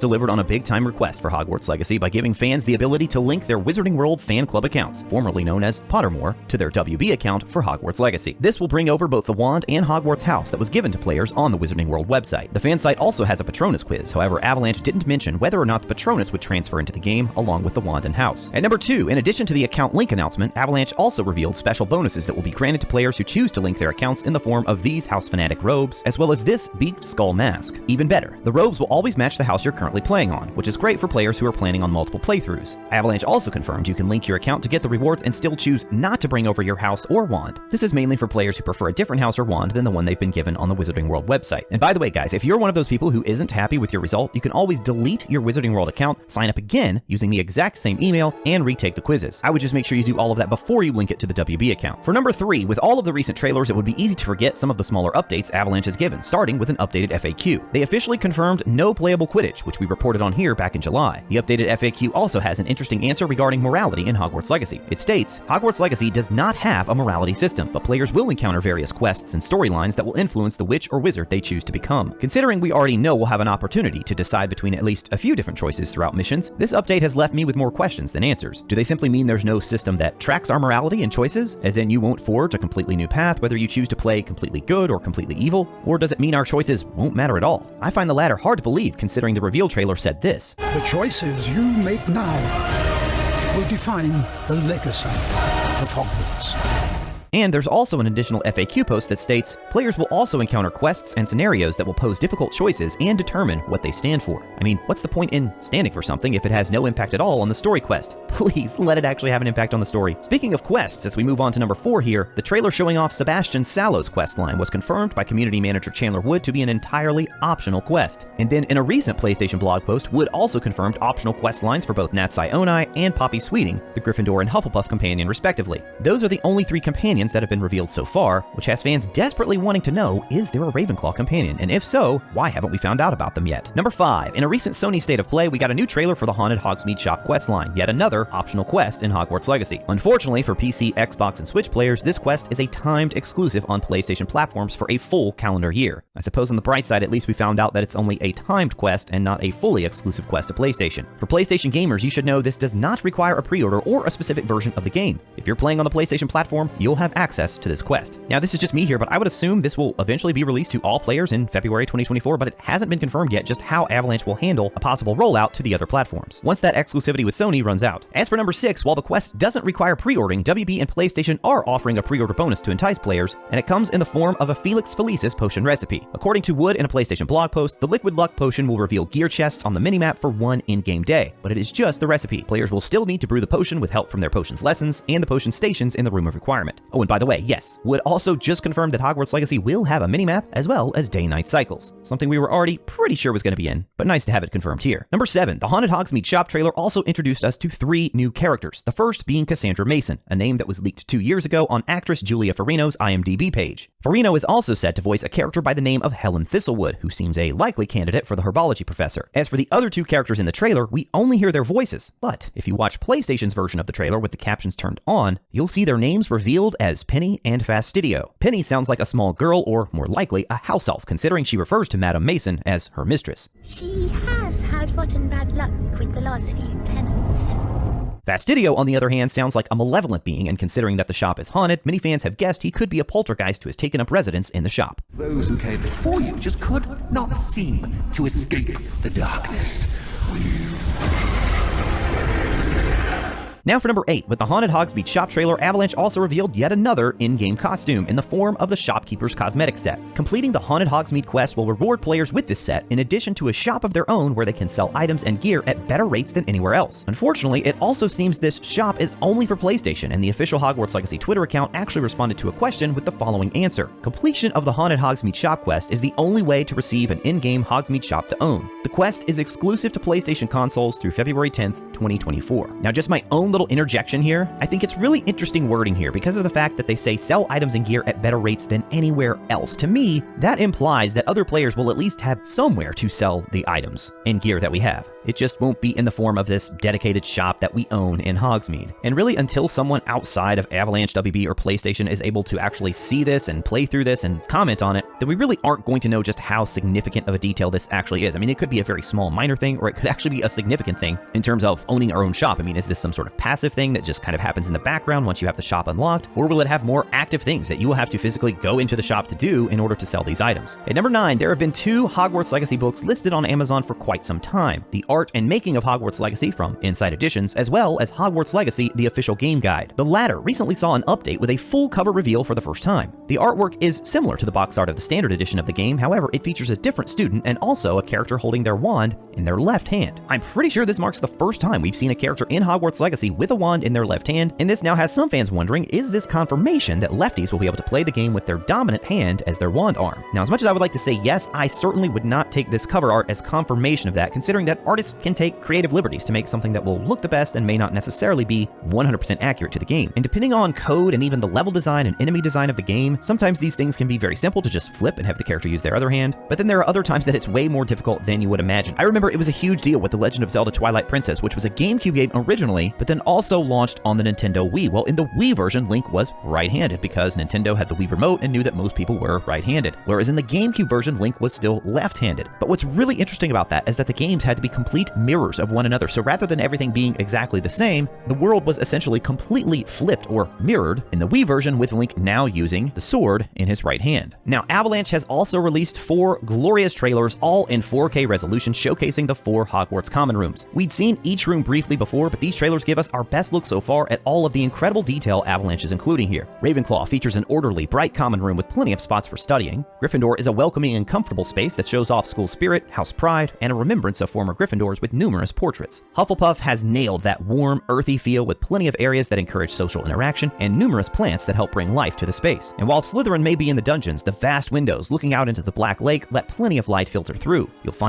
delivered on a big-time request for Hogwarts Legacy by giving fans the ability to link their Wizarding World fan club accounts, formerly known as Pottermore, to their WB account for Hogwarts Legacy. This will bring over both the wand and Hogwarts house that was given to players on the Wizarding World website. The fan site also has a Patronus quiz, however, Avalanche didn't mention whether or not the Patronus would transfer into the game along with the wand and house. At number 2, in addition to the account link announcement, Avalanche also revealed special bonuses that will be granted to players who choose to link their accounts in the form of these House Fanatic robes, as well as this Beaked Skull mask. Even better, the robes will always match the house you're currently playing on, which is great for players who are planning on multiple playthroughs. Avalanche also confirmed you can link your account to get the rewards and still choose not to bring over your house or wand. This is mainly for players who prefer a different house or wand than the one they've been given on the Wizarding World website. And by the way, guys, if you're one of those people who isn't happy with your result, you can always delete your Wizarding World account, sign up again using the exact same email, and retake the quizzes. I would just make sure you do all of that before you link it to the WB account. For number 3, with all of the recent trailers, it would be easy to forget some of the smaller updates Avalanche has given, starting with an updated FAQ. They officially confirmed no playable Quidditch, which we reported on here back in July. The updated FAQ also has an interesting answer regarding morality in Hogwarts Legacy. It states, Hogwarts Legacy does not have a morality system, but players will encounter various quests and storylines that will influence the witch or wizard they choose to become. Considering we already know we'll have an opportunity to decide between at least a few different choices throughout missions, this update has left me with more questions than answers. Do they simply mean there's no system that tracks our morality and choices, as in you won't forge a completely new path whether you choose to play completely good or completely evil? Or does it mean our choices won't matter at all? I find the latter hard to believe considering the reveal trailer said this. The choices you make now will define the legacy of Hogwarts. And there's also an additional FAQ post that states, players will also encounter quests and scenarios that will pose difficult choices and determine what they stand for. I mean, what's the point in standing for something if it has no impact at all on the story quest? Please let it actually have an impact on the story. Speaking of quests, as we move on to number 4 here, the trailer showing off Sebastian Sallow's quest line was confirmed by community manager Chandler Wood to be an entirely optional quest. And then in a recent PlayStation blog post, Wood also confirmed optional quest lines for both Nat Sionai and Poppy Sweeting, the Gryffindor and Hufflepuff companion respectively. Those are the only 3 companions that have been revealed so far, which has fans desperately wanting to know, is there a Ravenclaw companion? And if so, why haven't we found out about them yet? Number 5, in a recent Sony State of Play, we got a new trailer for the Haunted Hogsmeade Shop questline, yet another optional quest in Hogwarts Legacy. Unfortunately for PC, Xbox, and Switch players, this quest is a timed exclusive on PlayStation platforms for a full calendar year. I suppose on the bright side, at least we found out that it's only a timed quest and not a fully exclusive quest to PlayStation. For PlayStation gamers, you should know this does not require a pre-order or a specific version of the game. If you're playing on the PlayStation platform, you'll have access to this quest. Now, this is just me here, but I would assume this will eventually be released to all players in February 2024, but it hasn't been confirmed yet just how Avalanche will handle a possible rollout to the other platforms once that exclusivity with Sony runs out. As for number 6, while the quest doesn't require pre-ordering, WB and PlayStation are offering a pre-order bonus to entice players, and it comes in the form of a Felix Felicis potion recipe. According to Wood in a PlayStation blog post, the Liquid Luck potion will reveal gear chests on the minimap for one in-game day, but it is just the recipe. Players will still need to brew the potion with help from their potions lessons and the potion stations in the Room of Requirement. Oh, and by the way, yes, Wood also just confirmed that Hogwarts Legacy will have a minimap as well as day-night cycles, something we were already pretty sure was going to be in, but nice to have it confirmed here. Number 7, the Haunted Hogsmeade Shop trailer also introduced us to 3 new characters, the first being Cassandra Mason, a name that was leaked 2 years ago on actress Julia Farino's IMDb page. Farino is also set to voice a character by the name of Helen Thistlewood, who seems a likely candidate for the herbology professor. As for the other 2 characters in the trailer, we only hear their voices, but if you watch PlayStation's version of the trailer with the captions turned on, you'll see their names revealed as Penny and Fastidio. Penny sounds like a small girl, or more likely, a house elf, considering she refers to Madame Mason as her mistress. She has had rotten bad luck with the last few tenants. Fastidio, on the other hand, sounds like a malevolent being, and considering that the shop is haunted, many fans have guessed he could be a poltergeist who has taken up residence in the shop. Those who came before you just could not seem to escape the darkness. Now for number 8, with the Haunted Hogsmeade Shop trailer, Avalanche also revealed yet another in-game costume in the form of the Shopkeeper's Cosmetic set. Completing the Haunted Hogsmeade quest will reward players with this set, in addition to a shop of their own where they can sell items and gear at better rates than anywhere else. Unfortunately, it also seems this shop is only for PlayStation, and the official Hogwarts Legacy Twitter account actually responded to a question with the following answer. Completion of the Haunted Hogsmeade Shop quest is the only way to receive an in-game Hogsmeade shop to own. The quest is exclusive to PlayStation consoles through February 10th, 2024. Now, just my own little little interjection here. I think it's really interesting wording here because of the fact that they say sell items and gear at better rates than anywhere else. To me, that implies that other players will at least have somewhere to sell the items and gear that we have. It just won't be in the form of this dedicated shop that we own in Hogsmeade. And really, until someone outside of Avalanche, WB, or PlayStation is able to actually see this and play through this and comment on it, then we really aren't going to know just how significant of a detail this actually is. I mean, it could be a very small, minor thing, or it could actually be a significant thing in terms of owning our own shop. I mean, is this some sort of passive thing that just kind of happens in the background once you have the shop unlocked? Or will it have more active things that you will have to physically go into the shop to do in order to sell these items? At number 9, there have been 2 Hogwarts Legacy books listed on Amazon for quite some time. The Art and Making of Hogwarts Legacy from Inside Editions, as well as Hogwarts Legacy, the official game guide. The latter recently saw an update with a full cover reveal for the first time. The artwork is similar to the box art of the standard edition of the game, however, it features a different student and also a character holding their wand in their left hand. I'm pretty sure this marks the first time we've seen a character in Hogwarts Legacy with a wand in their left hand, and this now has some fans wondering, is this confirmation that lefties will be able to play the game with their dominant hand as their wand arm? Now, as much as I would like to say yes, I certainly would not take this cover art as confirmation of that, considering that artists can take creative liberties to make something that will look the best and may not necessarily be 100% accurate to the game. And depending on code and even the level design and enemy design of the game, sometimes these things can be very simple to just flip and have the character use their other hand, but then there are other times that it's way more difficult than you would imagine. I remember it was a huge deal with The Legend of Zelda Twilight Princess, which was a GameCube game originally, but then also launched on the Nintendo Wii. Well, in the Wii version, Link was right-handed because Nintendo had the Wii remote and knew that most people were right-handed, whereas in the GameCube version, Link was still left-handed. But what's really interesting about that is that the games had to be complete mirrors of one another, so rather than everything being exactly the same, the world was essentially completely flipped or mirrored in the Wii version, with Link now using the sword in his right hand. Now, Avalanche has also released 4 glorious trailers, all in 4K resolution, showcasing the 4 Hogwarts common rooms. We'd seen each room briefly before, but these trailers give us our best look so far at all of the incredible detail Avalanche is including here. Ravenclaw features an orderly, bright common room with plenty of spots for studying. Gryffindor is a welcoming and comfortable space that shows off school spirit, house pride, and a remembrance of former Gryffindors with numerous portraits. Hufflepuff has nailed that warm, earthy feel with plenty of areas that encourage social interaction and numerous plants that help bring life to the space. And while Slytherin may be in the dungeons, the vast windows looking out into the Black Lake let plenty of light filter through. You'll find